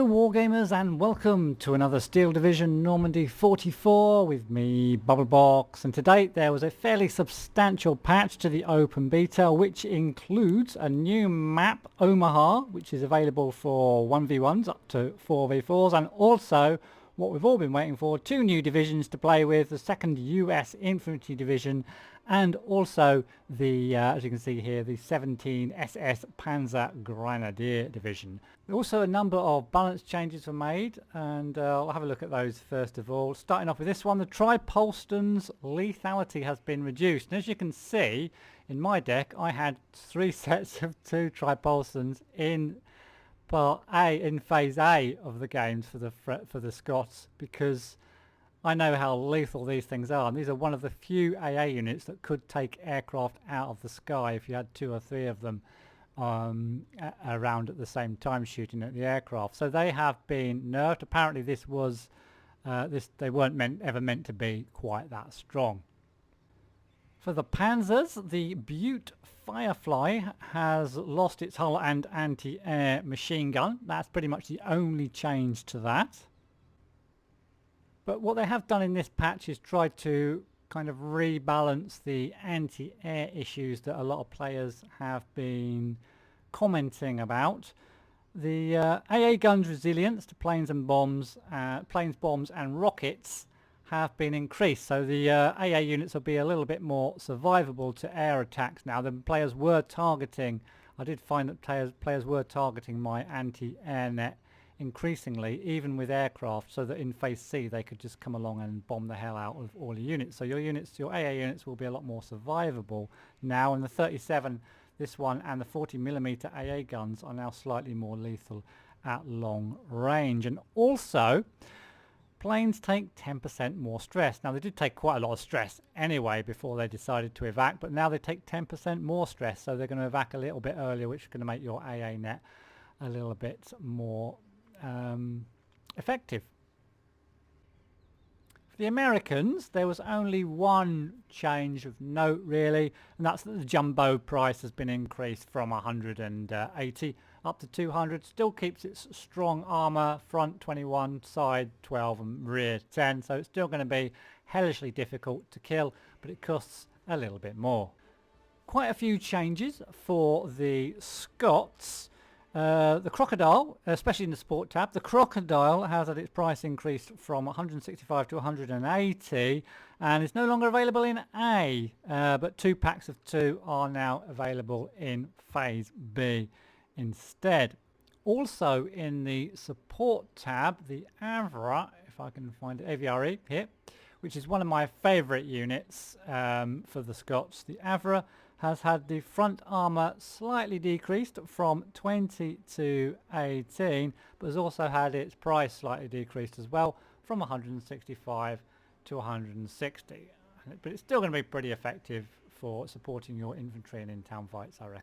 Hello Wargamers and welcome to another Steel Division Normandy 44 with me, Bubblebox, and to date there was a fairly substantial patch to the open beta which includes a new map, Omaha, which is available for 1v1s up to 4v4s, and also what we've all been waiting for, two new divisions to play with, the 2nd US Infantry Division and also the, as you can see here, the 17 SS Panzergrenadier Division. Also a number of balance changes were made, and I'll have a look at those first of all. Starting off with this one, the Tripolston's lethality has been reduced. And as you can see, in my deck I had 3 sets of 2 Tripolstons in Part A, in Phase A of the games for the Scots, because I know how lethal these things are, and these are one of the few AA units that could take aircraft out of the sky if you had 2 or 3 of them around at the same time shooting at the aircraft. So they have been nerfed. Apparently this was they weren't ever meant to be quite that strong. For the Panzers, the Butte Firefly has lost its hull and anti-air machine gun. That's pretty much the only change to that. But what they have done in this patch is try to kind of rebalance the anti-air issues that a lot of players have been commenting about. The AA guns resilience to planes, bombs and rockets have been increased, so the AA units will be a little bit more survivable to air attacks now. The players were targeting, I did find that players were targeting my anti-air net increasingly, even with aircraft, so that in Phase C they could just come along and bomb the hell out of all your units. So your AA units will be a lot more survivable now, and the 37, this one, and the 40mm AA guns are now slightly more lethal at long range. And also, planes take 10% more stress. Now they did take quite a lot of stress anyway before they decided to evac, but now they take 10% more stress, so they're going to evac a little bit earlier, which is going to make your AA net a little bit more effective. For the Americans, there was only one change of note really, and that's that the jumbo price has been increased from 180 up to 200. Still keeps its strong armour, front 21, side 12 and rear 10, so it's still going to be hellishly difficult to kill, but it costs a little bit more. Quite a few changes for the Scots. The Crocodile, especially in the Sport tab, the Crocodile has had its price increased from 165 to 180 and is no longer available in A, but 2 packs of 2 are now available in Phase B instead. Also in the Support tab, the Avra, if I can find it, AVRE here, which is one of my favourite units for the Scots. The Avra has had the front armour slightly decreased from 20 to 18, but has also had its price slightly decreased as well from 165 to 160. But it's still going to be pretty effective for supporting your infantry and in-town fights, I reckon.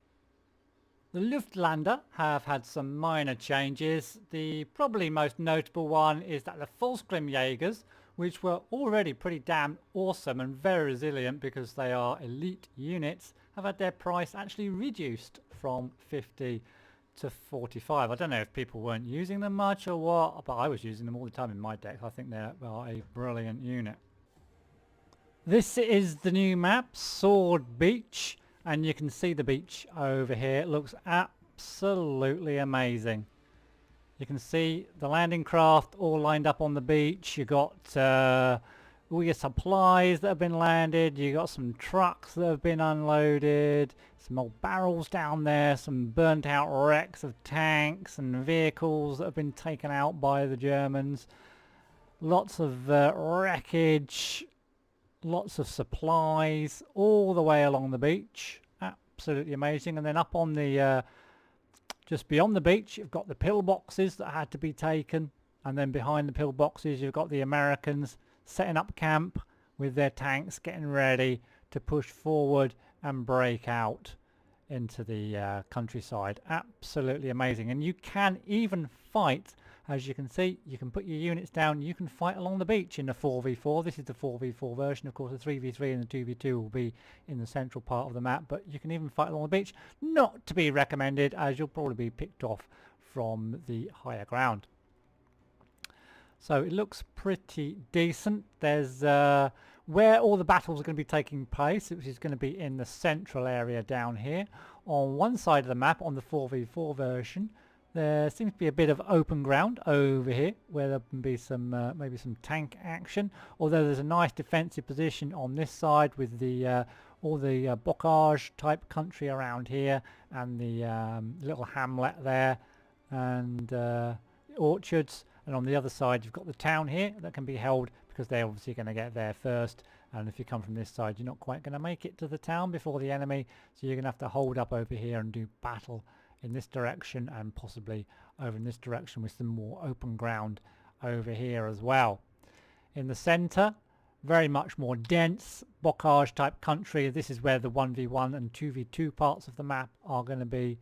The Luftlander have had some minor changes. The probably most notable one is that the Volksgrenadiers, which were already pretty damn awesome and very resilient because they are elite units, have had their price actually reduced from 50 to 45. I don't know if people weren't using them much or what, but I was using them all the time in my deck. I think they are a brilliant unit. This is the new map, Sword Beach, and you can see the beach over here. It looks absolutely amazing. You can see the landing craft all lined up on the beach. You got all your supplies that have been landed. You got some trucks that have been unloaded, some old barrels down there, some burnt out wrecks of tanks and vehicles that have been taken out by the Germans. Lots of wreckage, lots of supplies all the way along the beach. Absolutely amazing. And then up on the just beyond the beach, you've got the pillboxes that had to be taken, and then behind the pillboxes you've got the Americans setting up camp with their tanks, getting ready to push forward and break out into the countryside. Absolutely amazing. And you can even fight, as you can see, you can put your units down, you can fight along the beach in the 4v4. This is the 4v4 version. Of course the 3v3 and the 2v2 will be in the central part of the map, but you can even fight along the beach. Not to be recommended, as you'll probably be picked off from the higher ground. So it looks pretty decent. There's where all the battles are going to be taking place, which is going to be in the central area down here. On one side of the map, on the 4v4 version, there seems to be a bit of open ground over here where there can be some maybe some tank action, although there's a nice defensive position on this side with the all the bocage type country around here and the little hamlet there and orchards, and on the other side you've got the town here that can be held because they're obviously going to get there first, and if you come from this side you're not quite going to make it to the town before the enemy, so you're going to have to hold up over here and do battle in this direction and possibly over in this direction with some more open ground over here as well. In the center, very much more dense bocage type country. This is where the 1v1 and 2v2 parts of the map are going to be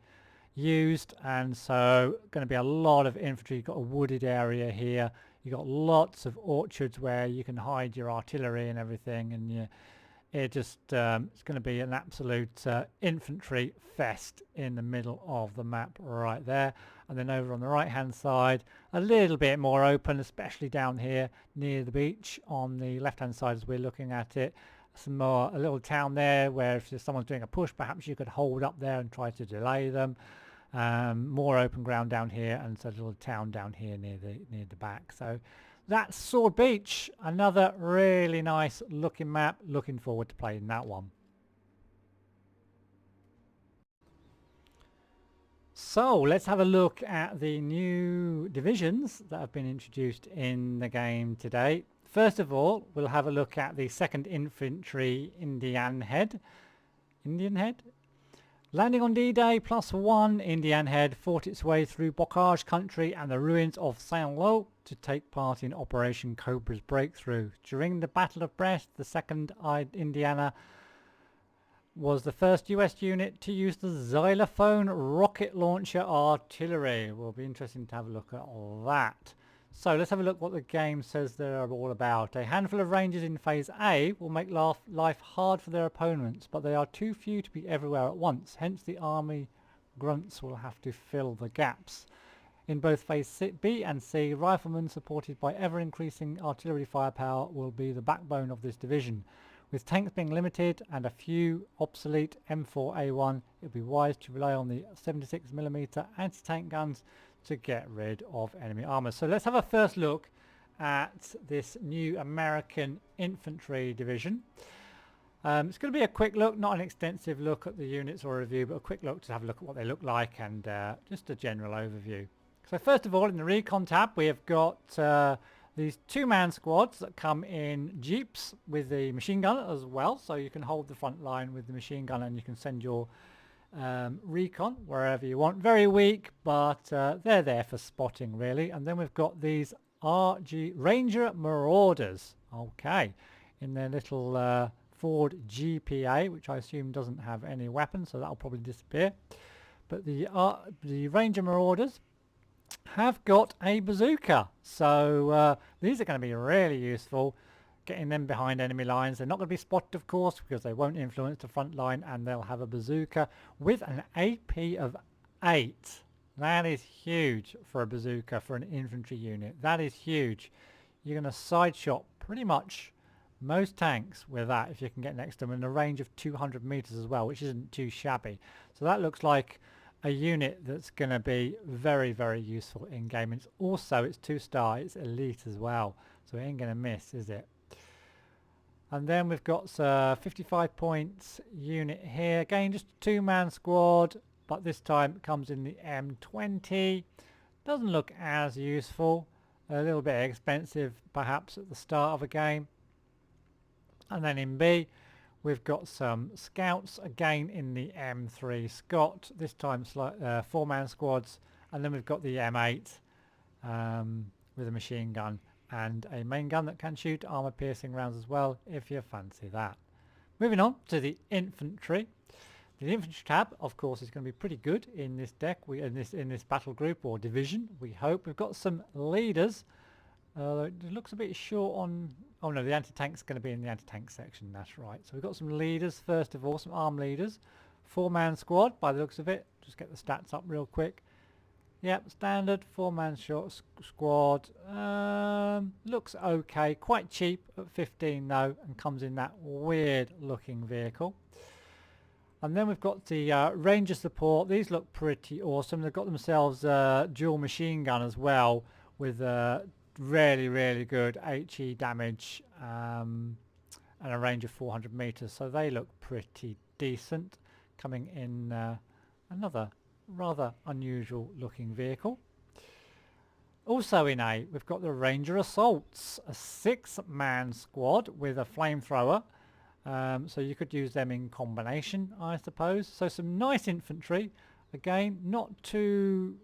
used, and so going to be a lot of infantry. You've got a wooded area here, you've got lots of orchards where you can hide your artillery and everything, and it just it's going to be an absolute infantry fest in the middle of the map right there. And then over on the right hand side, a little bit more open, especially down here near the beach on the left hand side as we're looking at it. A little town there where if someone's doing a push, perhaps you could hold up there and try to delay them. More open ground down here, and so a little town down here near the back. So that's Sword Beach, another really nice looking map. Looking forward to playing that one. So let's have a look at the new divisions that have been introduced in the game today. First of all, we'll have a look at the 2nd Infantry Indian Head. Landing on D-Day, +1, Indian Head fought its way through bocage country and the ruins of Saint-Lô to take part in Operation Cobra's Breakthrough. During the Battle of Brest, the 2nd Indiana was the first US unit to use the xylophone rocket launcher artillery. Will be interesting to have a look at all that. So let's have a look what the game says they're all about. A handful of Rangers in Phase A will make life hard for their opponents, but they are too few to be everywhere at once. Hence the army grunts will have to fill the gaps. In both Phase B and C, riflemen supported by ever-increasing artillery firepower will be the backbone of this division. With tanks being limited and a few obsolete M4A1, it would be wise to rely on the 76mm anti-tank guns to get rid of enemy armor. So let's have a first look at this new American Infantry Division. It's going to be a quick look, not an extensive look at the units or a review, but a quick look to have a look at what they look like and just a general overview. So first of all, in the Recon tab, we have got these 2-man squads that come in jeeps with the machine gun as well, so you can hold the front line with the machine gun and you can send your recon wherever you want. Very weak, but they're there for spotting really. And then we've got these RG Ranger Marauders, okay, in their little Ford GPA, which I assume doesn't have any weapons, so that'll probably disappear. But the Ranger Marauders have got a bazooka, so these are going to be really useful getting them behind enemy lines. They're not going to be spotted, of course, because they won't influence the front line, and they'll have a bazooka with an AP of 8. That is huge for a bazooka for an infantry unit. That is huge. You're going to side shot pretty much most tanks with that if you can get next to them, in a range of 200 meters as well, which isn't too shabby. So that looks like a unit that's going to be very, very useful in game. It's 2-star, it's elite as well, so it ain't going to miss, is it? And then we've got a 55 points unit here, again just a 2-man squad, but this time it comes in the M20. Doesn't look as useful, a little bit expensive perhaps at the start of a game. And then in B we've got some scouts again in the M3 Scott, this time 4-man squads, and then we've got the M8 with a machine gun and a main gun that can shoot armor piercing rounds as well if you fancy that. Moving on to the infantry. The infantry tab, of course, is going to be pretty good in this deck. In this battle group or division, we hope. We've got some leaders. It looks a bit short on... Oh no, the anti-tank's going to be in the anti-tank section, that's right. So we've got some leaders first of all, some armed leaders. 4-man squad by the looks of it. Just get the stats up real quick. Yep, standard 4-man squad. Looks okay, quite cheap at 15 though, and comes in that weird looking vehicle. And then we've got the Ranger support. These look pretty awesome. They've got themselves a dual machine gun as well, with really, really good HE damage and a range of 400 meters. So they look pretty decent, coming in another rather unusual looking vehicle. Also in A, we've got the Ranger Assaults, a 6-man squad with a flamethrower. So you could use them in combination, I suppose. So some nice infantry. Again, not too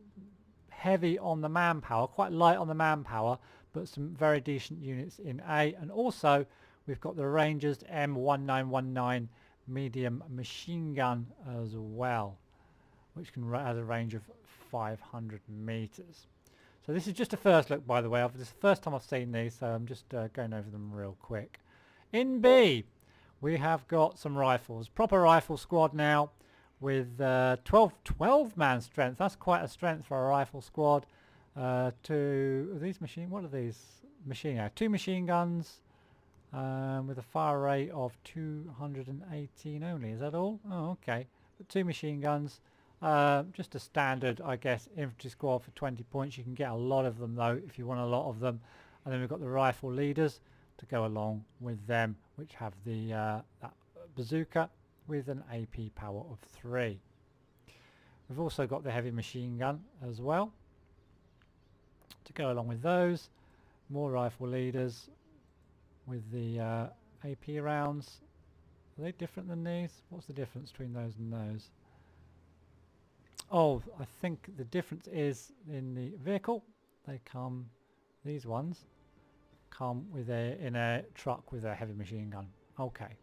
heavy on the manpower, quite light on the manpower, but some very decent units in A. And also we've got the Rangers M1919 medium machine gun as well, which has a range of 500 meters. So this is just a first look, by the way. This is the first time I've seen these, so I'm just going over them real quick. In B, we have got some rifles. Proper rifle squad now with 12-man strength. That's quite a strength for a rifle squad. What are these? 2 machine guns with a fire rate of 218 only. Is that all? Oh, okay. But 2 machine guns. Just a standard, I guess, infantry squad for 20 points. You can get a lot of them though if you want a lot of them. And then we've got the rifle leaders to go along with them, which have the that bazooka with an AP power of 3. We've also got the heavy machine gun as well to go along with those. More rifle leaders with the AP rounds. Are they different than these? What's the difference between those and those? Oh, I think the difference is in the vehicle. These ones come with in a truck with a heavy machine gun. Okay.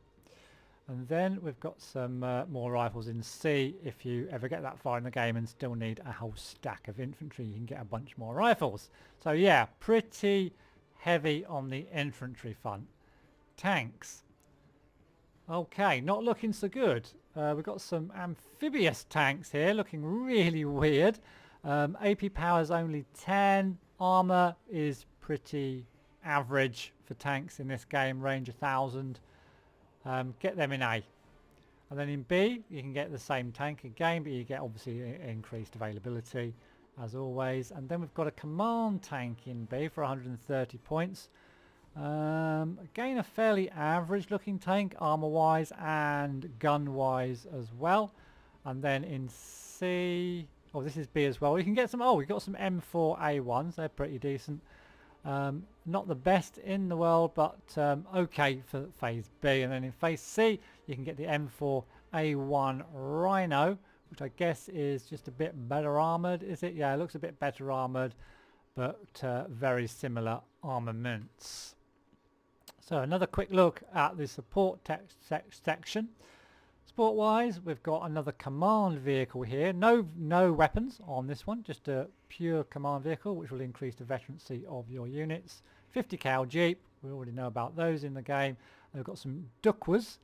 And then we've got some more rifles in C. If you ever get that far in the game and still need a whole stack of infantry, you can get a bunch more rifles. So yeah, pretty heavy on the infantry front. Tanks. Okay, not looking so good. We've got some amphibious tanks here, looking really weird. AP power is only 10. Armor is pretty average for tanks in this game, range 1000. Get them in A. And then in B, you can get the same tank again, but you get obviously increased availability as always. And then we've got a command tank in B for 130 points. Again, a fairly average looking tank armor wise and gun wise as well. And then in C, oh, this is B as well. We can get some, we've got some M4A1s. They're pretty decent. Not the best in the world, but okay for phase B. And then in phase C, you can get the M4A1 Rhino, which I guess is just a bit better armored. Is it? Yeah, it looks a bit better armored, but very similar armaments. So another quick look at the support section. Sport wise, we've got another command vehicle here. No weapons on this one, just a pure command vehicle, which will increase the veterancy of your units. 50 cal Jeep, we already know about those in the game. And we've got some Duckwas.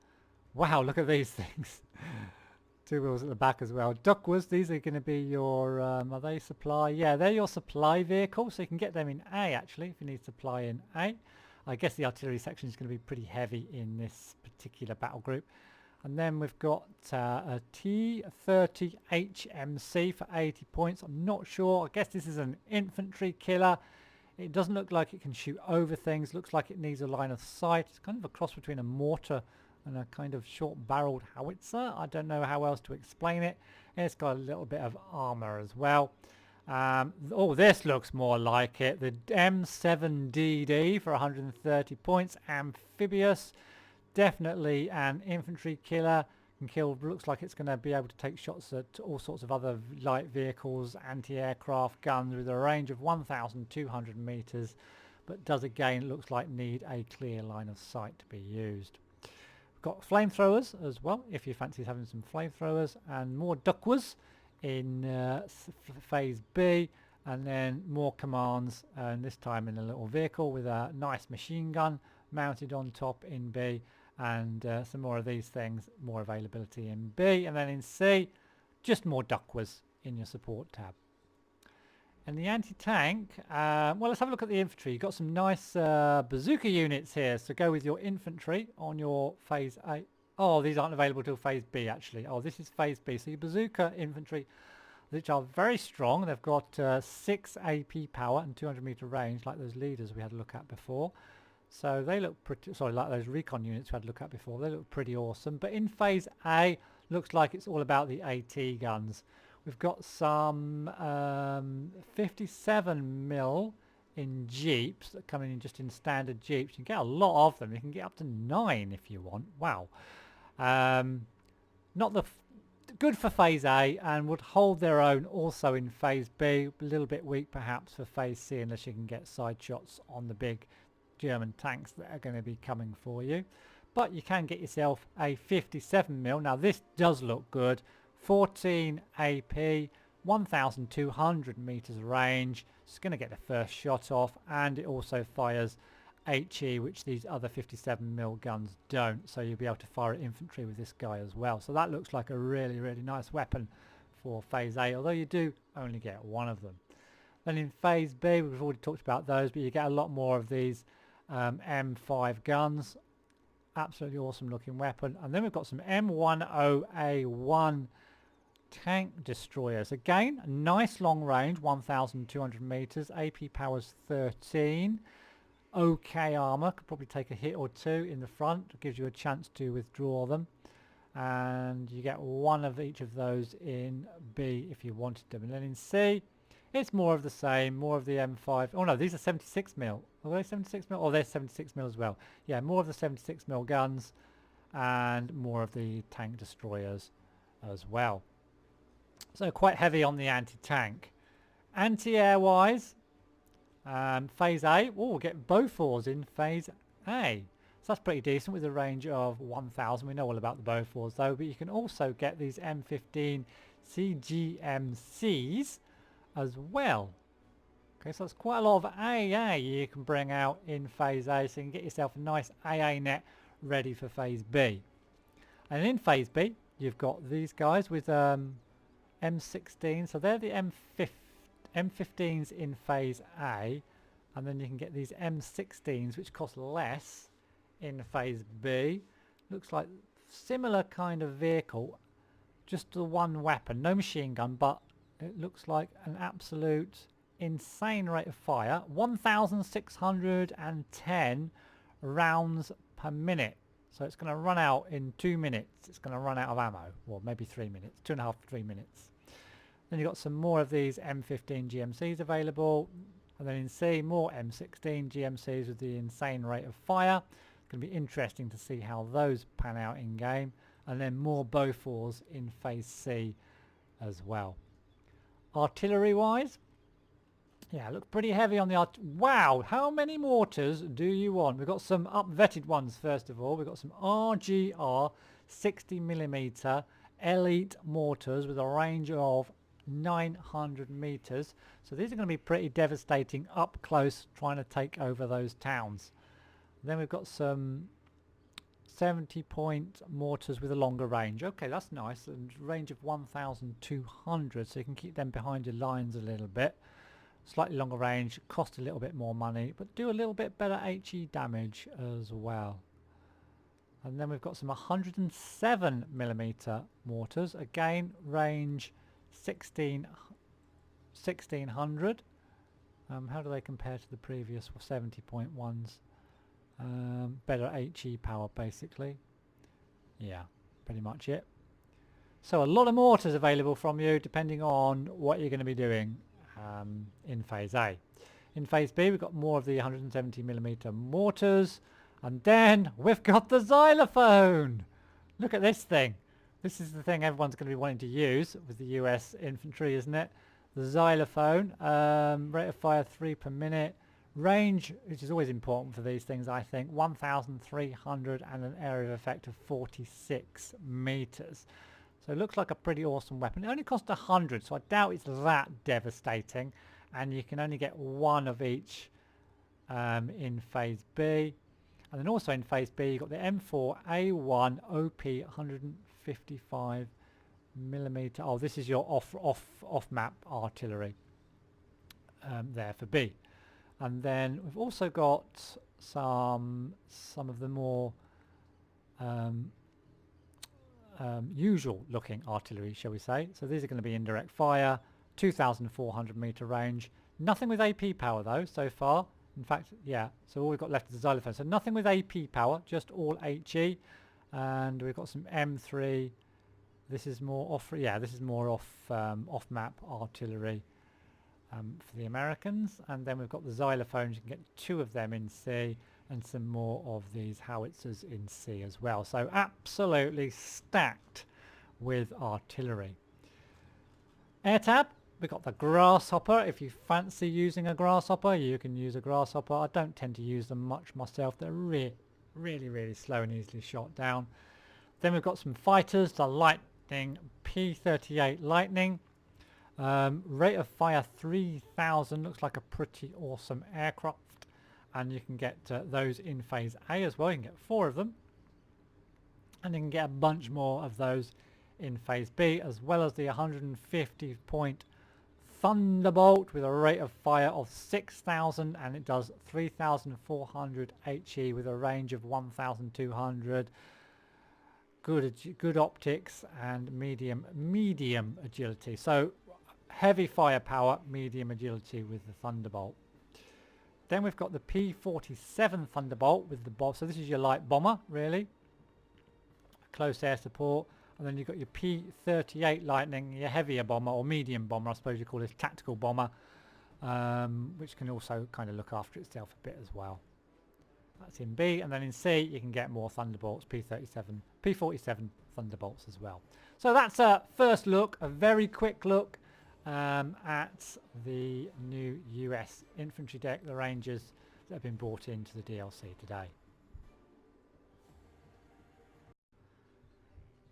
Wow, look at these things. 2 wheels at the back as well. Duckwas, these are going to be your, are they supply? Yeah, they're your supply vehicle, so you can get them in A actually if you need supply in A. I guess the artillery section is going to be pretty heavy in this particular battle group. And then we've got a T30 HMC for 80 points. I'm not sure. I guess this is an infantry killer. It doesn't look like it can shoot over things. Looks like it needs a line of sight. It's kind of a cross between a mortar and a kind of short-barreled howitzer. I don't know how else to explain it. And it's got a little bit of armor as well. Oh, this looks more like it. The M7DD for 130 points. Amphibious. Definitely an infantry killer. Can kill, looks like it's going to be able to take shots at all sorts of other light vehicles, anti-aircraft guns with a range of 1,200 meters, but does again, looks like need a clear line of sight to be used. We've got flamethrowers as well, if you fancy having some flamethrowers, and more Duckwas in phase B, and then more commands, and this time in a little vehicle with a nice machine gun mounted on top in B, and some more of these things, more availability in B. And then in C, just more Duckwas in your support tab. And the anti-tank, well, let's have a look at the infantry. You've got some nice bazooka units here. So go with your infantry on your phase A. Oh, these aren't available till phase B, actually. Oh, this is phase B. So your bazooka infantry, which are very strong. They've got 6 AP power and 200 meter range, like those leaders we had a look at before. So they look pretty, sorry, like those recon units we had a look at before. They look pretty awesome. But in phase A, looks like it's all about the AT guns. We've got some 57 mil in jeeps that come in just in standard jeeps. You can get a lot of them. You can get up to 9 if you want. Wow. Not the good for phase A, and would hold their own also in phase B. A little bit weak perhaps for phase C, unless you can get side shots on the big German tanks that are going to be coming for you. But you can get yourself a 57 mil. Now this does look good. 14 AP, 1,200 meters range. It's going to get the first shot off, and it also fires HE, which these other 57 mil guns don't. So you'll be able to fire at infantry with this guy as well. So that looks like a really, really nice weapon for phase A, although you do only get one of them. Then in phase B, we've already talked about those, but you get a lot more of these M5 guns. Absolutely awesome looking weapon. And then we've got some M10A1 tank destroyers. Again, a nice long range, 1,200 meters. AP power's 13. OK armor, could probably take a hit or two in the front. It gives you a chance to withdraw them. And you get one of each of those in B if you wanted them. And then in C, it's more of the same, more of the M5. Oh no, these are 76 mil. Are they 76 mil? Oh, they're 76 mil as well. Yeah, more of the 76 mil guns and more of the tank destroyers as well. So quite heavy on the anti-tank. Anti-air wise, phase A, we'll get Bofors in phase A. So that's pretty decent with a range of 1,000. We know all about the Bofors though, but you can also get these M15 CGMCs as well. Okay, so that's quite a lot of AA you can bring out in phase A, so you can get yourself a nice AA net ready for phase B. And in phase B, you've got these guys with M16, so they're the M15s in phase A, and then you can get these M16s which cost less in phase B. Looks like similar kind of vehicle, just the one weapon, no machine gun, but it looks like an absolute insane rate of fire. 1,610 rounds per minute. So it's going to run out in 2 minutes. It's going to run out of ammo. Well, maybe 3 minutes. 2.5 to 3 minutes. Then you've got some more of these M15 GMCs available. And then in C, more M16 GMCs with the insane rate of fire. It's going to be interesting to see how those pan out in game. And then more Bofors in phase C as well. Artillery wise, yeah, it looks pretty heavy on the wow, how many mortars do you want? We've got some up-vetted ones first of all. We've got some RGR 60mm elite mortars with a range of 900 meters. So these are going to be pretty devastating up close, trying to take over those towns. Then we've got some 70-point mortars with a longer range. Okay, that's nice. And range of 1,200, so you can keep them behind your lines a little bit. Slightly longer range, cost a little bit more money, but do a little bit better HE damage as well. And then we've got some 107mm mortars. Again, range 1,600. How do they compare to the previous 70-point ones? Better HE power basically. Yeah, pretty much it. So a lot of mortars available from you depending on what you're going to be doing in phase A. In phase B we've got more of the 170mm mortars, and then we've got the xylophone. Look at this thing. This is the thing everyone's going to be wanting to use with the US infantry, isn't it? The xylophone, rate of fire 3 per minute. Range, which is always important for these things, I think, 1,300 and an area of effect of 46 meters. So it looks like a pretty awesome weapon. It only costs 100, so I doubt it's that devastating. And you can only get one of each in phase B. And then also in phase B, you've got the M4A1 OP 155mm. Oh, this is your off-map artillery. there for B. And then we've also got some of the more usual looking artillery, shall we say. So these are going to be indirect fire, 2,400 meter range. Nothing with AP power though so far. In fact, yeah, so all we've got left is the xylophone. So nothing with AP power, just all HE. And we've got some M3. This is more off, yeah, this is more off-map artillery for the Americans. And then we've got the xylophones. You can get 2 of them in C and some more of these howitzers in C as well. So absolutely stacked with artillery. Air tab. We've got the Grasshopper. If you fancy using a Grasshopper, you can use a Grasshopper. I don't tend to use them much myself. They're really slow and easily shot down. Then we've got some fighters, the Lightning P-38 Lightning. Rate of fire 3,000. Looks like a pretty awesome aircraft. And you can get those in Phase A as well. You can get 4 of them. And you can get a bunch more of those in Phase B, as well as the 150 point Thunderbolt with a rate of fire of 6,000, and it does 3,400 HE with a range of 1,200. Good optics and medium agility. So heavy firepower, medium agility with the Thunderbolt. Then we've got the P-47 Thunderbolt with the bomb. So this is your light bomber, really. Close air support. And then you've got your P-38 Lightning, your heavier bomber, or medium bomber, I suppose you call this, tactical bomber, which can also kind of look after itself a bit as well. That's in B. And then in C, you can get more Thunderbolts, P-47 Thunderbolts as well. So that's a first look, a very quick look at the new US infantry deck, the Rangers, that have been brought into the DLC today.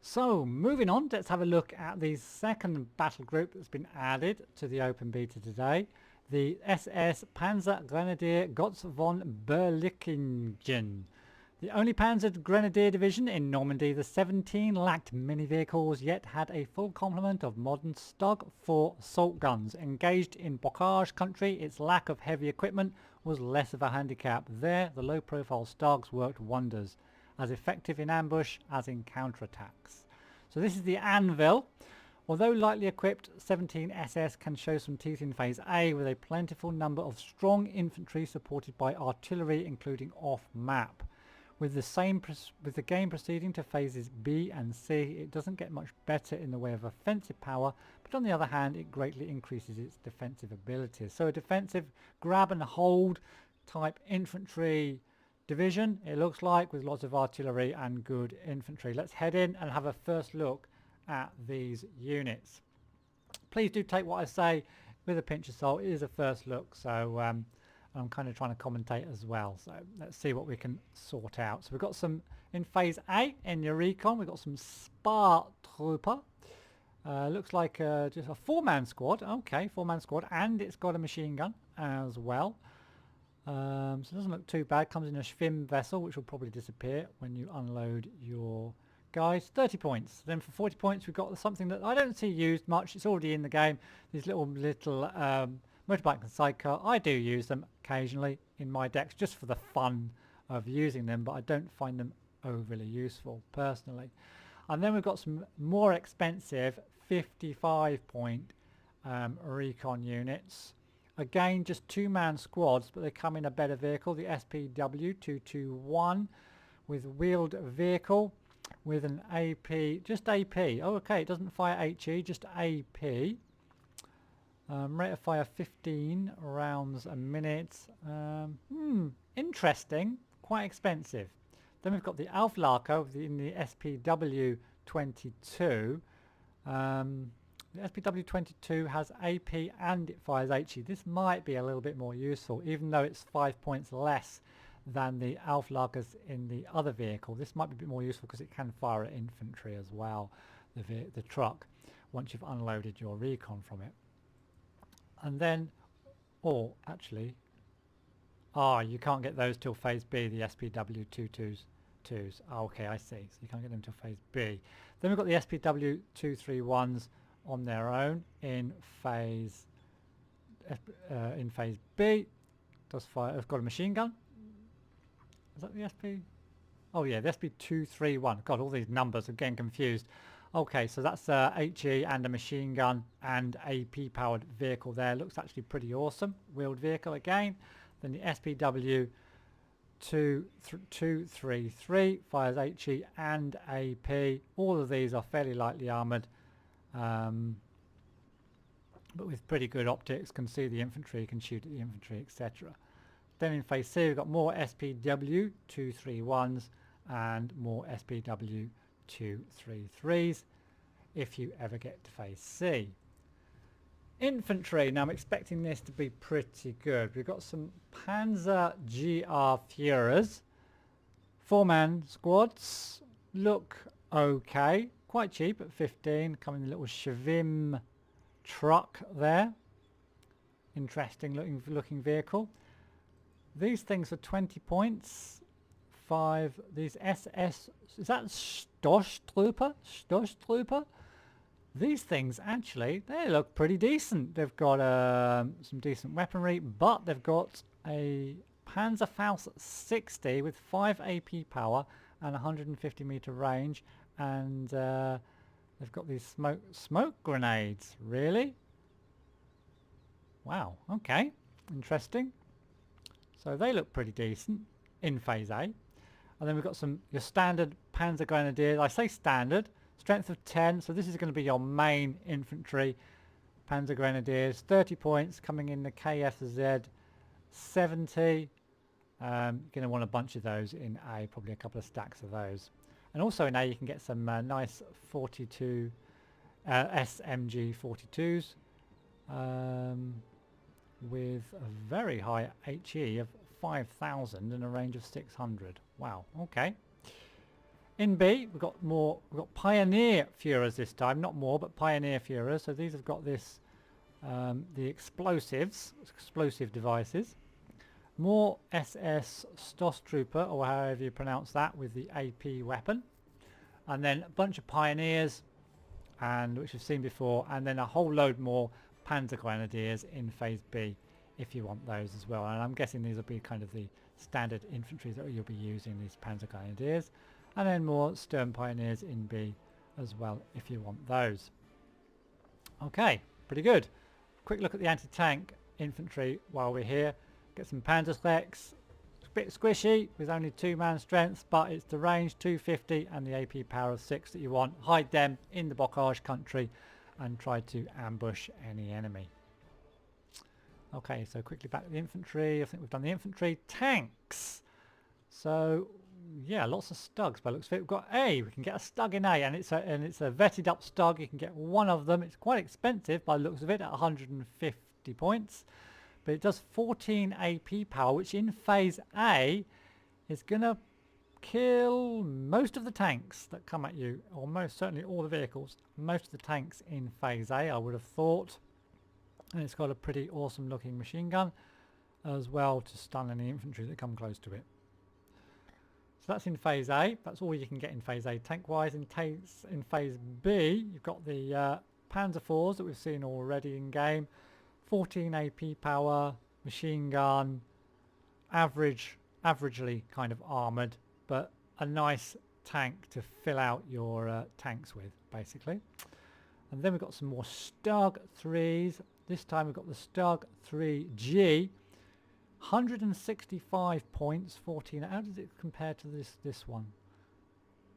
So moving on, let's have a look at the second battle group that's been added to the open beta today. The SS Panzergrenadier Gotz von Berlichingen. The only Panzer Grenadier division in Normandy, the 17 lacked many vehicles, yet had a full complement of modern Stug 4 assault guns. Engaged in bocage country, its lack of heavy equipment was less of a handicap. There, the low-profile Stugs worked wonders, as effective in ambush as in counterattacks. So this is the Anvil. Although lightly equipped, 17 SS can show some teeth in Phase A with a plentiful number of strong infantry supported by artillery, including off-map. With the game proceeding to Phases B and C, it doesn't get much better in the way of offensive power, but on the other hand, it greatly increases its defensive abilities. So a defensive grab and hold type infantry division, it looks like, with lots of artillery and good infantry. Let's head in and have a first look at these units. Please do take what I say with a pinch of salt. It is a first look, so I'm kind of trying to commentate as well. So let's see what we can sort out. So we've got some in Phase A in your recon. We've got some Spar Trooper. Looks like just a 4-man squad. Okay, 4-man squad, and it's got a machine gun as well. So it doesn't look too bad. Comes in a Schwimm vessel, which will probably disappear when you unload your guys. 30 points. Then for 40 points, we've got something that I don't see used much. It's already in the game. These little motorbike and sidecar. I do use them occasionally in my decks just for the fun of using them, but I don't find them overly useful personally. And then we've got some more expensive 55 point recon units. Again, just 2-man squads, but they come in a better vehicle, the SPW-221 with wheeled vehicle with an AP, just AP. Oh, okay, it doesn't fire HE, just AP. Rate of fire 15 rounds a minute. Interesting, quite expensive. Then we've got the Auflaker in the SPW-22. The SPW-22 has AP and it fires HE. This might be a little bit more useful, even though it's 5 points less than the Auflakers in the other vehicle. This might be a bit more useful because it can fire at infantry as well, the truck, once you've unloaded your recon from it. And then, or actually, you can't get those till Phase B, the SPW-22s. Okay, I see. So you can't get them till Phase B. Then we've got the SPW-231s on their own in Phase in phase B. Does fire. It's got a machine gun. Is that the SP? Oh yeah, the SP231. God, all these numbers are getting confused. Okay, so that's HE and a machine gun and AP powered vehicle there. Looks actually pretty awesome. Wheeled vehicle again. Then the SPW233 fires HE and AP. All of these are fairly lightly armoured, but with pretty good optics. Can see the infantry, can shoot at the infantry, etc. Then in phase C we've got more SPW231s and more SPW233s if you ever get to phase C. Infantry, now I'm expecting this to be pretty good. We've got some Panzer GR Führers, 4-man squads, look okay, quite cheap at 15, come in a little Shavim truck there, interesting looking vehicle. These things are 20 points. 5. These SS, is that Stoßtrooper? These things actually, they look pretty decent. They've got some decent weaponry, but they've got a Panzerfaust 60 with 5 AP power and 150 meter range, and they've got these smoke grenades. Really? Wow. Okay. Interesting. So they look pretty decent in phase A. And then we've got your standard Panzergrenadier. I say standard, strength of 10, so this is going to be your main infantry Panzergrenadiers. 30 points, coming in the KFZ 70. You're going to want a bunch of those in A, probably a couple of stacks of those. And also in A you can get some nice 42 SMG 42s with a very high HE of 5,000 and a range of 600. Wow. Okay. In B, we've got Pioneer Führers this time, not more, but Pioneer Führers. So these have got this, the explosive devices. More SS Stoßtrooper, or however you pronounce that, with the AP weapon, and then a bunch of Pioneers, and which we've seen before, and then a whole load more Panzergrenadiers in phase B, if you want those as well. And I'm guessing these will be kind of the standard infantry that you'll be using, these Panzergrenadiers. And then more Stern Pioneers in B as well, if you want those. Okay, pretty good. Quick look at the anti-tank infantry while we're here. Get some Panzerschrecks. A bit squishy with only 2-man strength, but it's the range 250 and the AP power of 6 that you want. Hide them in the bocage country and try to ambush any enemy. Okay, so quickly back to the infantry. I think we've done the infantry. Tanks. So yeah, lots of Stugs by the looks of it. We've got A. We can get a Stug in A, and it's a vetted up Stug. You can get one of them. It's quite expensive by the looks of it at 150 points, but it does 14 AP power, which in phase A is gonna kill most of the tanks that come at you, or most certainly all the vehicles. Most of the tanks in phase A, I would have thought. And it's got a pretty awesome looking machine gun as well to stun any infantry that come close to it. So that's in phase A. That's all you can get in phase A tank wise. In phase B you've got the Panzer IVs that we've seen already in game. 14 AP power, machine gun, averagely kind of armoured, but a nice tank to fill out your tanks with, basically. And then we've got some more Stug 3s. This time we've got the Stug 3G, 165 points, 14. How does it compare to this one?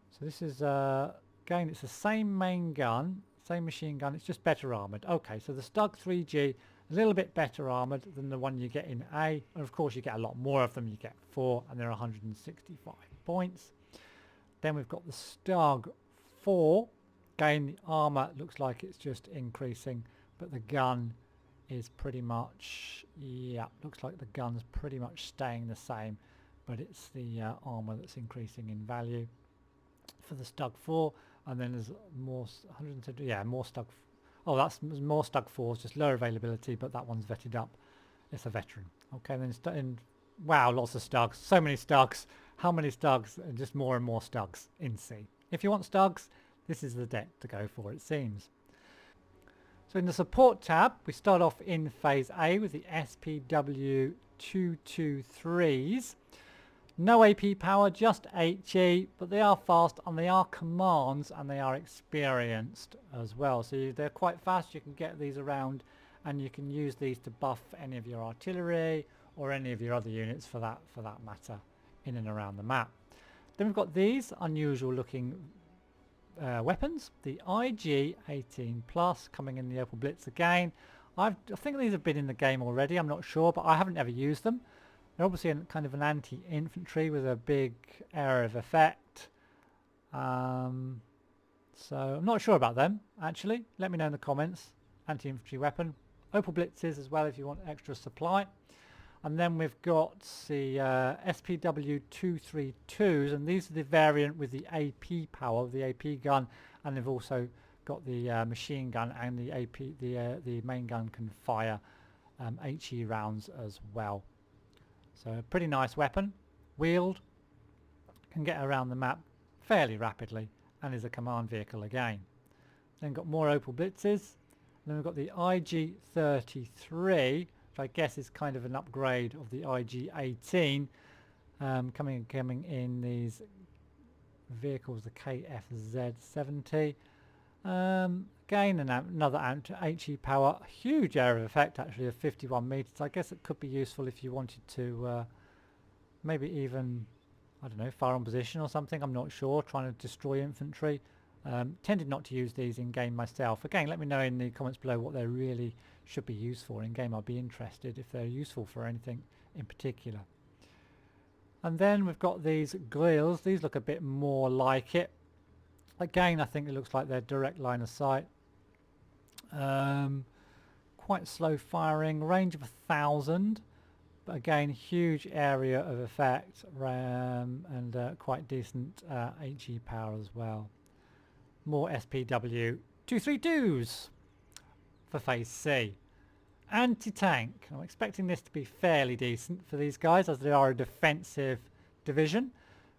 So this is again, it's the same main gun, same machine gun, it's just better armoured. Okay, so the Stug 3G, a little bit better armoured than the one you get in A, and of course you get a lot more of them. You get 4, and they're 165 points. Then we've got the Stug 4. Again, the armour looks like it's just increasing, but the gun is pretty much, yeah, looks like the gun's pretty much staying the same, but it's the armour that's increasing in value for the Stug 4. And then there's more 170, yeah, more Stug. Oh, that's more Stug 4s, just lower availability, but that one's vetted up. It's a veteran. Okay, then wow, lots of Stugs, so many Stugs. How many Stugs? And just more and more Stugs in C. If you want Stugs, this is the deck to go for, it seems. So in the support tab, we start off in phase A with the SPW 223s. No AP power, just HE, but they are fast and they are commands and they are experienced as well. So they're quite fast. You can get these around and you can use these to buff any of your artillery or any of your other units for that matter in and around the map. Then we've got these unusual looking weapons, the IG-18 Plus coming in the Opel Blitz again. I think these have been in the game already, I'm not sure, but I haven't ever used them. They're obviously kind of an anti-infantry with a big area of effect. So I'm not sure about them, actually. Let me know in the comments. Anti-infantry weapon. Opel Blitzes as well if you want extra supply. And then we've got the SPW 232s, and these are the variant with the AP power, the AP gun, and they've also got the machine gun, and the AP, the main gun can fire HE rounds as well. So a pretty nice weapon, wheeled, can get around the map fairly rapidly, and is a command vehicle again. Then got more Opel Blitzes. Then we've got the IG-33, which I guess is kind of an upgrade of the IG-18, coming in these vehicles, the KFZ-70. Again, another HE power, huge area of effect actually of 51 meters. I guess it could be useful if you wanted to maybe even, I don't know, fire on position or something, I'm not sure, trying to destroy infantry. Tended not to use these in game myself. Again, let me know in the comments below what they really should be used for in game. I'll be interested if they're useful for anything in particular. And then we've got these grills. These look a bit more like it. Again, I think it looks like they're direct line of sight. Quite slow firing, range of 1,000, but again, huge area of effect, and quite decent HE power as well. More SPW 232s for phase C. Anti-tank. I'm expecting this to be fairly decent for these guys, as they are a defensive division.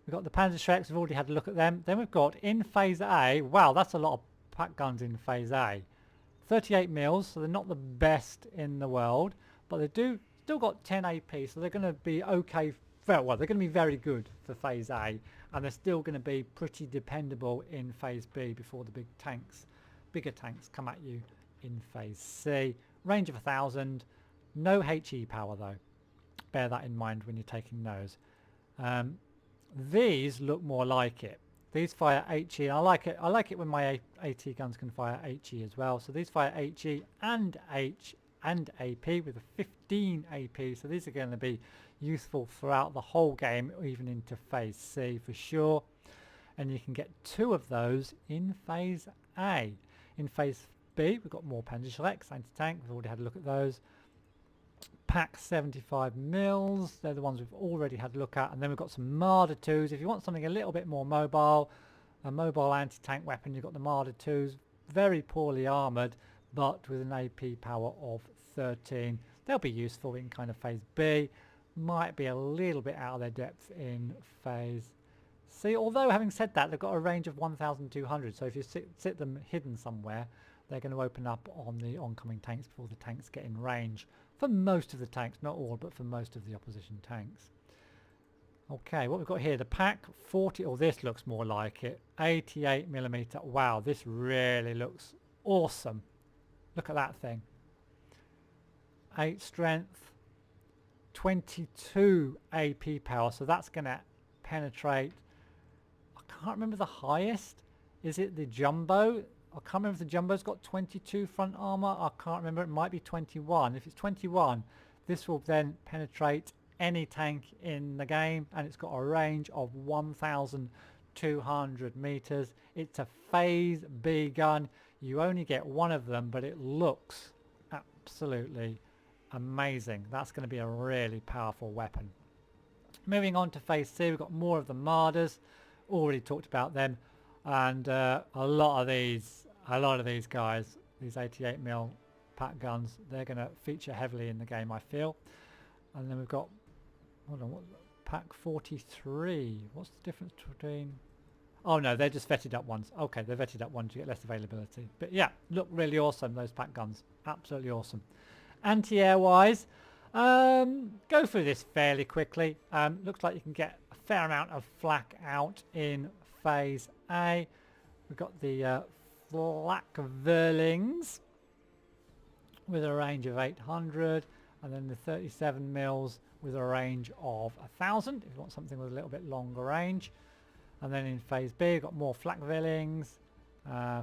We've got the Panzergrenadiers, we've already had a look at them. Then we've got in phase A, wow, that's a lot of pack guns in phase A. 38 mils, so they're not the best in the world, but they do still got 10 AP, so they're going to be okay. Well, they're going to be very good for phase A, and they're still going to be pretty dependable in phase B before the bigger tanks come at you in phase C. Range of 1,000, no HE power though. Bear that in mind when you're taking those. These look more like it. These fire HE, and I like it. I like it when my AT guns can fire HE as well. So these fire HE and AP with a 15 AP. So these are going to be useful throughout the whole game, even into phase C for sure. And you can get 2 of those in phase A. In phase B, we've got more Panzergrenadier anti-tank. We've already had a look at those. Pack 75 mils, they're the ones we've already had a look at. And then we've got some Marder 2s. If you want something a little bit more mobile, a mobile anti-tank weapon, you've got the Marder 2s. Very poorly armoured, but with an AP power of 13. They'll be useful in kind of phase B. Might be a little bit out of their depth in phase C. Although, having said that, they've got a range of 1,200. So if you sit them hidden somewhere, they're going to open up on the oncoming tanks before the tanks get in range. For most of the tanks, not all, but for most of the opposition tanks. Okay, what we've got here, the Pack 40, oh, this looks more like it. 88mm. Wow, this really looks awesome. Look at that thing. 8 strength, 22 AP power, so that's going to penetrate. I can't remember the highest. Is it the Jumbo? I can't remember if the Jumbo's got 22 front armor. I can't remember. It might be 21. If it's 21, this will then penetrate any tank in the game, and it's got a range of 1,200 meters. It's a phase B gun. You only get one of them, but it looks absolutely amazing. That's going to be a really powerful weapon. Moving on to phase C, we've got more of the Marders. Already talked about them. And a lot of these guys, these 88mm pack guns, they're going to feature heavily in the game, I feel. And then we've got, hold on, what, Pack 43. What's the difference between Oh no, they're just vetted up ones. Okay, they're vetted up ones, you get less availability. But yeah, look really awesome, those pack guns. Absolutely awesome. Anti-air wise, go through this fairly quickly. Looks like you can get a fair amount of flak out in phase A. We've got the flak Verlings with a range of 800, and then the 37 mils with a range of 1000 if you want something with a little bit longer range. And then in phase B we've got more flak Verlings,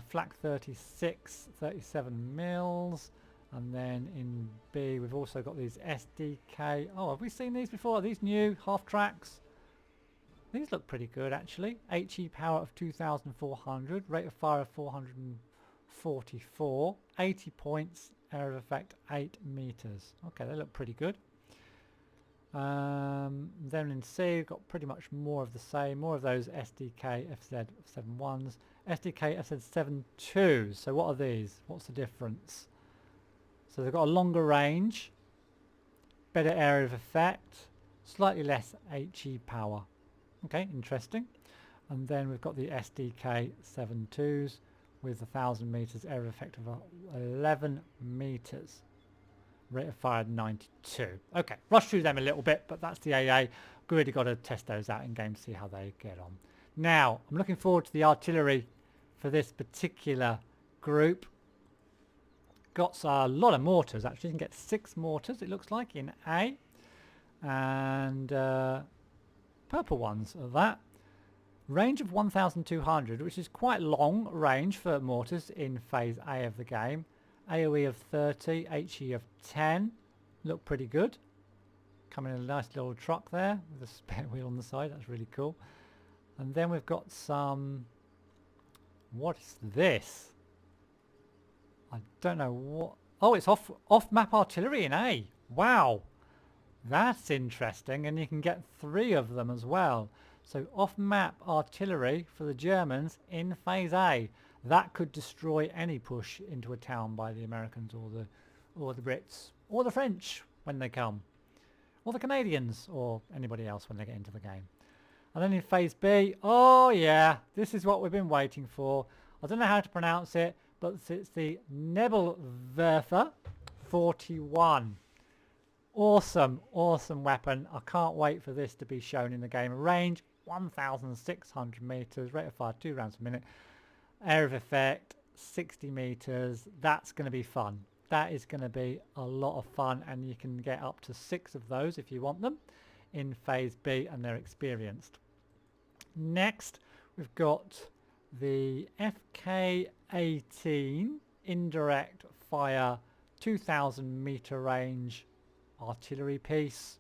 flak 36, 37 mils. And then in B we've also got these SDK. Oh, have we seen these before? Are these new half tracks? These look pretty good actually. HE power of 2400, rate of fire of 444, 80 points, area of effect 8 meters. Okay, they look pretty good. Then in C we've got pretty much more of the same, more of those SDK FZ71s, SDK FZ72s. So what are these? What's the difference? So they've got a longer range, better area of effect, slightly less HE power. Okay, interesting. And then we've got the SDK 72s with 1000 meters, area of effect of 11 meters. Rate of fire 92. Okay, rush through them a little bit, but that's the AA. We've really got to test those out in game to see how they get on. Now, I'm looking forward to the artillery for this particular group. Got a lot of mortars actually. You can get 6 mortars, it looks like, in A. And purple ones are that. Range of 1200, which is quite long range for mortars in phase A of the game. AoE of 30, HE of 10. Look pretty good. Coming in a nice little truck there with a spare wheel on the side. That's really cool. And then we've got some... What is this? I don't know what... Oh, it's off-map artillery in A. Wow. That's interesting. And you can get 3 of them as well. So off-map artillery for the Germans in phase A. That could destroy any push into a town by the Americans or the Brits or the French when they come, or the Canadians or anybody else when they get into the game. And then in phase B, oh yeah, this is what we've been waiting for. I don't know how to pronounce it, but it's the Nebelwerfer 41. Awesome, awesome weapon. I can't wait for this to be shown in the game. Range 1,600 meters, rate of fire 2 rounds per minute. Area of effect 60 meters. That's going to be fun. That is going to be a lot of fun, and you can get up to 6 of those if you want them in phase B, and they're experienced. Next we've got the FK-18 indirect fire 2,000 meter range artillery piece.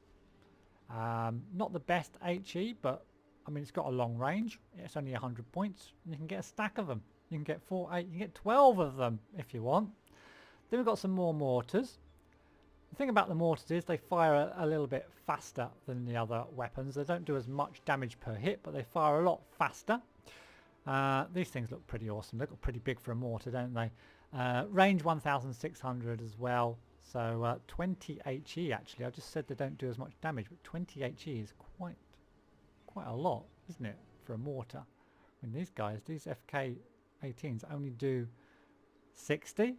Not the best HE, but I mean, it's got a long range. It's only 100 points. And you can get a stack of them. You can get 4, 8, you can get 12 of them if you want. Then we've got some more mortars. The thing about the mortars is they fire a little bit faster than the other weapons. They don't do as much damage per hit, but they fire a lot faster. These things look pretty awesome. They look pretty big for a mortar, don't they? Range 1,600 as well. So 20 HE actually. I just said they don't do as much damage, but 20 HE is quite a lot, isn't it, for a mortar? I mean, these guys, these FK-18s only do 60,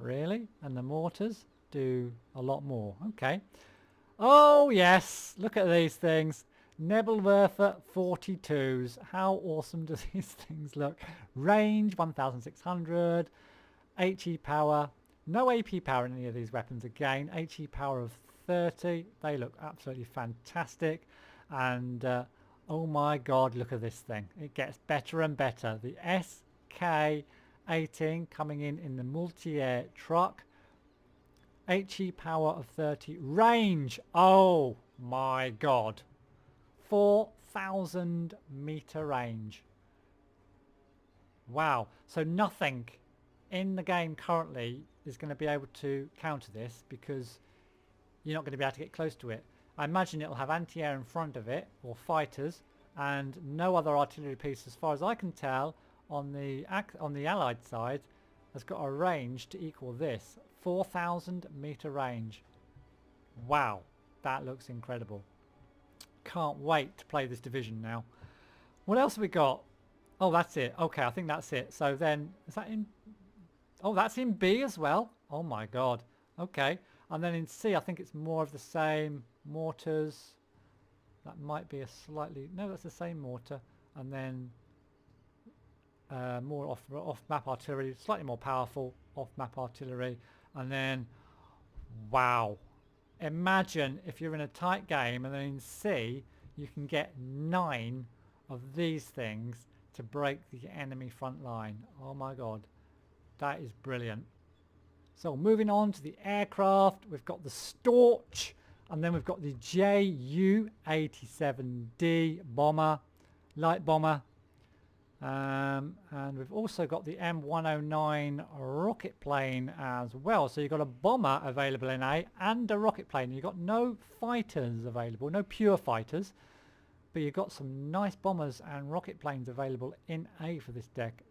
really, and the mortars do a lot more. Okay. Oh yes, look at these things. Nebelwerfer 42s. How awesome do these things look? Range 1,600, HE power, no AP power in any of these weapons again. HE power of 30. They look absolutely fantastic. And oh my god, look at this thing. It gets better and better. The SK-18 coming in the multi-air truck. HE power of 30. Range, oh my god, 4,000 meter range. Wow. So nothing in the game currently is going to be able to counter this, because you're not going to be able to get close to it. I imagine it'll have anti-air in front of it, or fighters, and no other artillery piece, as far as I can tell, on the Allied side has got a range to equal this. 4,000 meter range. Wow, that looks incredible. Can't wait to play this division now. What else have we got? Oh, that's it. Okay, I think that's it. So then, is that in... Oh, that's in B as well. Oh my god. Okay. And then in C, I think it's more of the same mortars. That might be a slightly... No, that's the same mortar. And then more off-map artillery, slightly more powerful off-map artillery. And then, wow. Imagine if you're in a tight game and then in C, you can get 9 of these things to break the enemy front line. Oh my god. That is brilliant. So moving on to the aircraft, we've got the Storch, and then we've got the Ju-87D bomber, light bomber, and we've also got the M109 rocket plane as well. So you've got a bomber available in A and a rocket plane. You've got no fighters available, no pure fighters, but you've got some nice bombers and rocket planes available in A for this deck.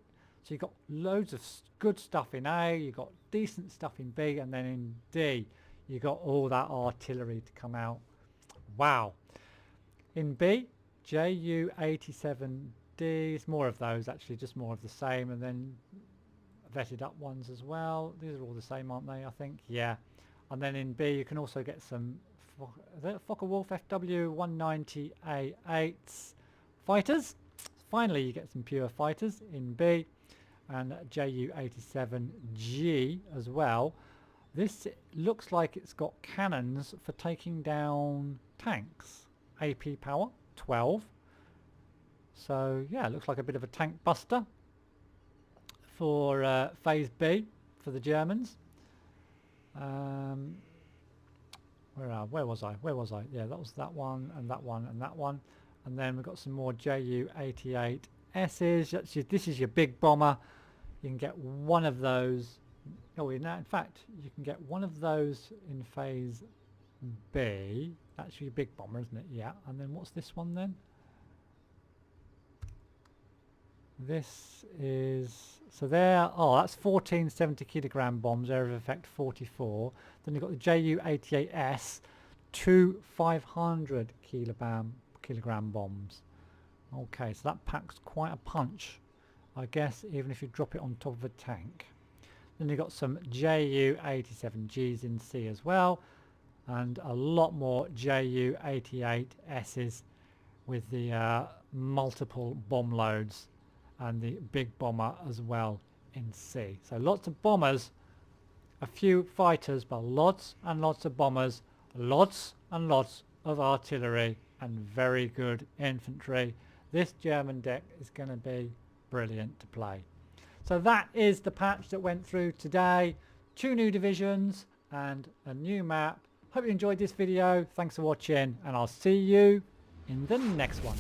So you've got loads of good stuff in A, you've got decent stuff in B, and then in D, you've got all that artillery to come out. Wow. In B, Ju-87Ds, more of those actually, just more of the same, and then vetted up ones as well. These are all the same, aren't they, I think? Yeah. And then in B, you can also get some Focke-Wulf FW-190A8s fighters. Finally, you get some pure fighters in B. And Ju-87G as well. This looks like it's got cannons for taking down tanks. AP power 12. So yeah, it looks like a bit of a tank buster for phase B for the Germans. Where was I? Yeah, that was that one and that one and that one. And then we've got some more Ju-88S's. This is your big bomber. You can get one of those. Oh, in fact, you can get one of those in phase B. That's your big bomber, isn't it? Yeah. And then what's this one then? This is... So there... Oh, that's 14 70-kilogram bombs. Area of effect 44. Then you've got the Ju-88S. 2 500-kilogram bombs. Okay, so that packs quite a punch, I guess, even if you drop it on top of a tank. Then you've got some Ju-87Gs in C as well, and a lot more Ju-88Ss with the multiple bomb loads and the big bomber as well in C. So lots of bombers, a few fighters, but lots and lots of bombers, lots and lots of artillery, and very good infantry. This German deck is going to be brilliant to play. So that is the patch that went through today. 2 new divisions and a new map. Hope you enjoyed this video. Thanks for watching, and I'll see you in the next one.